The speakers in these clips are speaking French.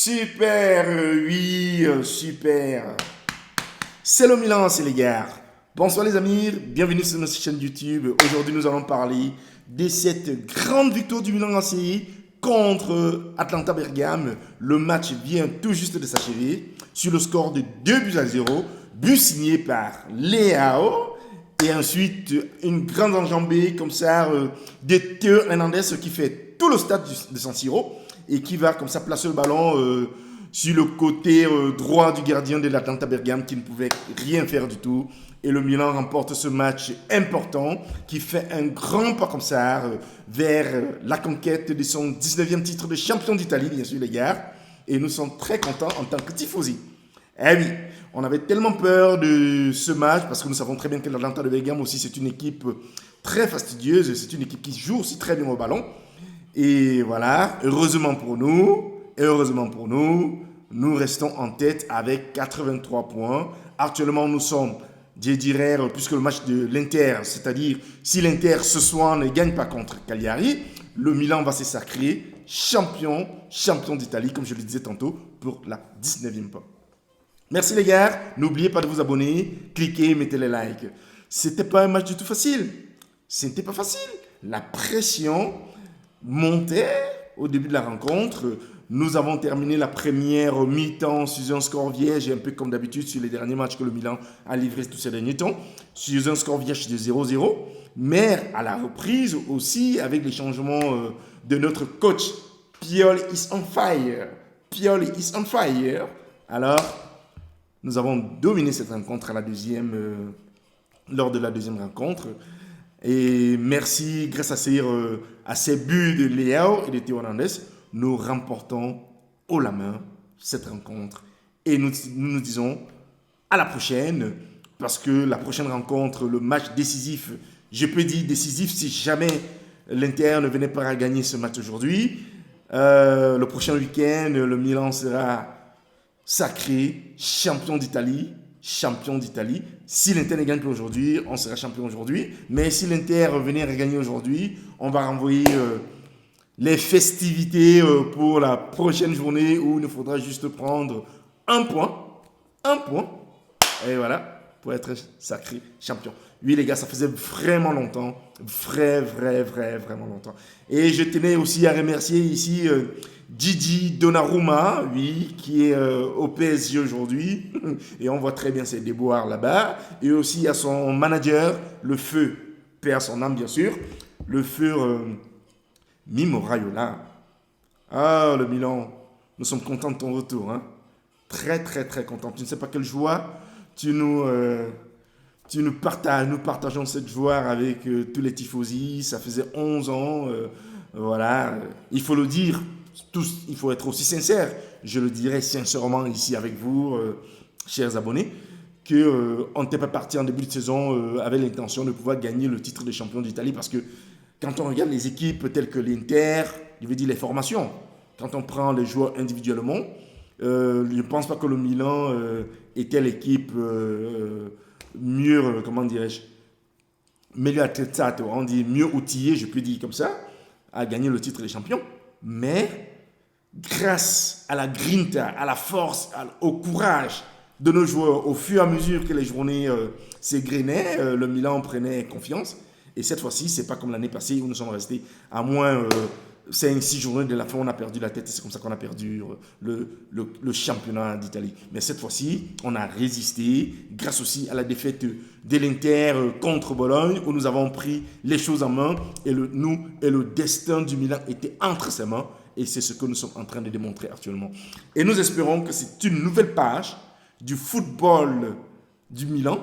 Super, oui, super. C'est le Milan, c'est les gars. Bonsoir les amis, bienvenue sur notre chaîne YouTube. Aujourd'hui, nous allons parler de cette grande victoire du Milan en série contre Atalanta Bergame. Le match vient tout juste de s'achever sur le score de 2-0, but signé par Leao. Et ensuite, une grande enjambée comme ça de Théo Hernandez qui fait tout le stade de San Siro et qui va comme ça placer le ballon sur le côté droit du gardien de l'Atalanta Bergame qui ne pouvait rien faire du tout. Et le Milan remporte ce match important qui fait un grand pas comme ça vers la conquête de son 19e titre de champion d'Italie, bien sûr les gars. Et nous sommes très contents en tant que tifosi. Eh oui, on avait tellement peur de ce match parce que nous savons très bien que l'Atalanta de Bergame aussi c'est une équipe très fastidieuse, c'est une équipe qui joue aussi très bien au ballon. Et voilà, heureusement pour nous, nous restons en tête avec 83 points. Actuellement, nous sommes, je dirais, puisque le match de l'Inter, c'est-à-dire si l'Inter ce soir ne gagne pas contre Cagliari, le Milan va se sacrer champion d'Italie, comme je le disais tantôt, pour la 19e fois. Merci les gars, n'oubliez pas de vous abonner, cliquez, mettez les likes. C'était pas un match du tout facile. C'était pas facile. La pression montait au début de la rencontre. Nous avons terminé la première mi-temps sur un score vierge, un peu comme d'habitude sur les derniers matchs que le Milan a livré tous ces derniers temps, sur un score vierge de 0-0. Mais à la reprise aussi, avec les changements de notre coach, Pioli is on fire. Pioli is on fire. Alors, nous avons dominé cette rencontre lors de la deuxième rencontre. Et merci, grâce à ces buts de Leao et de Théo Hernandez, nous remportons haut la main cette rencontre. Et nous disons à la prochaine, parce que la prochaine rencontre, le match décisif, je peux dire décisif si jamais l'Inter ne venait pas à gagner ce match aujourd'hui. Le prochain week-end, le Milan sera sacré champion d'Italie. Si l'Inter ne gagne pas aujourd'hui, on sera champion aujourd'hui. Mais si l'Inter venait à gagner aujourd'hui, on va renvoyer les festivités pour la prochaine journée où il nous faudra juste prendre un point, et voilà, pour être sacré champion. Oui les gars, ça faisait vraiment longtemps, vraiment longtemps. Et je tenais aussi à remercier ici Gigi Donnarumma, oui, qui est au PSG aujourd'hui, et on voit très bien ses déboires là-bas, et aussi à son manager, le feu, paix à son âme bien sûr, le feu Mimo Raiola. Ah, le Milan, nous sommes contents de ton retour, hein. Très contents. Tu ne sais pas quelle joie nous partageons cette joie avec tous les tifosi. Ça faisait 11 ans, voilà, il faut le dire. Tous, il faut être aussi sincère. Je le dirais sincèrement ici avec vous, chers abonnés, qu'on n'était pas parti en début de saison avec l'intention de pouvoir gagner le titre de champion d'Italie parce que quand on regarde les équipes telles que l'Inter, je veux dire les formations, quand on prend les joueurs individuellement, je ne pense pas que le Milan était l'équipe mieux, comment dirais-je, meglio attrezzato, on dit mieux outillée, je peux dire comme ça, à gagner le titre de champion. Mais grâce à la grinta, à la force, au courage de nos joueurs, au fur et à mesure que les journées s'égrenaient, le Milan prenait confiance. Et cette fois-ci, ce n'est pas comme l'année passée où nous sommes restés à moins 5-6 journées de la fin, on a perdu la tête et c'est comme ça qu'on a perdu le championnat d'Italie. Mais cette fois-ci, on a résisté grâce aussi à la défaite de l'Inter contre Bologne où nous avons pris les choses en main et le destin du Milan était entre ses mains et c'est ce que nous sommes en train de démontrer actuellement. Et nous espérons que c'est une nouvelle page du football du Milan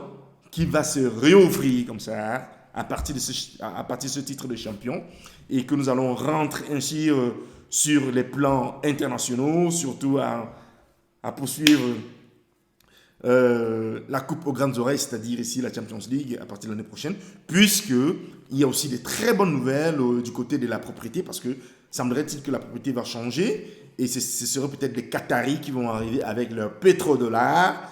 qui va se réouvrir comme ça à partir de ce titre de champion et que nous allons rentrer ainsi sur les plans internationaux, surtout à poursuivre la coupe aux grandes oreilles, c'est-à-dire ici la Champions League à partir de l'année prochaine, puisqu'il y a aussi des très bonnes nouvelles du côté de la propriété, parce que semblerait-il que la propriété va changer, et ce serait peut-être les Qataris qui vont arriver avec leurs pétrodollars,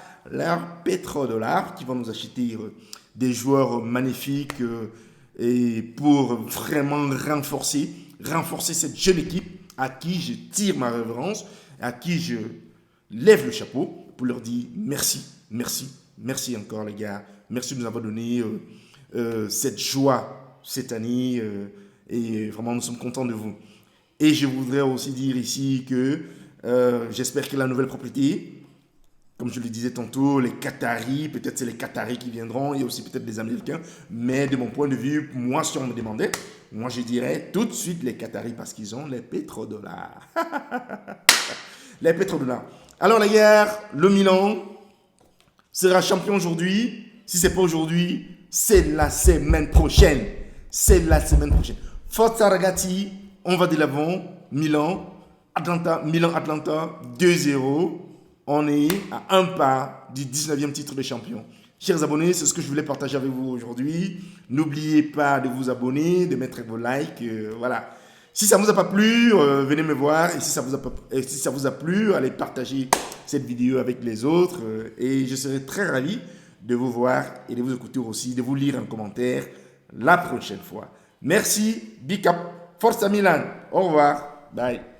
qui vont nous acheter des joueurs magnifiques et pour vraiment renforcer cette jeune équipe à qui je tire ma révérence. à qui je lève le chapeau pour leur dire merci, merci, merci encore les gars. Merci de nous avoir donné cette joie cette année et vraiment nous sommes contents de vous. Et je voudrais aussi dire ici que j'espère que la nouvelle propriété, comme je le disais tantôt, les Qataris, peut-être c'est les Qataris qui viendront, il y a aussi peut-être des Américains, mais de mon point de vue, moi si on me demandait, moi je dirais tout de suite les Qataris parce qu'ils ont les pétrodollars. Les pétrodollars. Alors les gars, le Milan sera champion aujourd'hui. Si ce n'est pas aujourd'hui, c'est la semaine prochaine. C'est la semaine prochaine. Forza ragazzi, on va de l'avant. Milan, Atlanta, 2-0. On est à un pas du 19e titre de champion. Chers abonnés, c'est ce que je voulais partager avec vous aujourd'hui. N'oubliez pas de vous abonner, de mettre vos likes. Voilà. Si ça ne vous a pas plu, venez me voir. Et si ça vous a plu, allez partager cette vidéo avec les autres. Et je serai très ravi de vous voir et de vous écouter aussi, de vous lire en commentaire la prochaine fois. Merci, big up, Forza Milan. Au revoir, bye.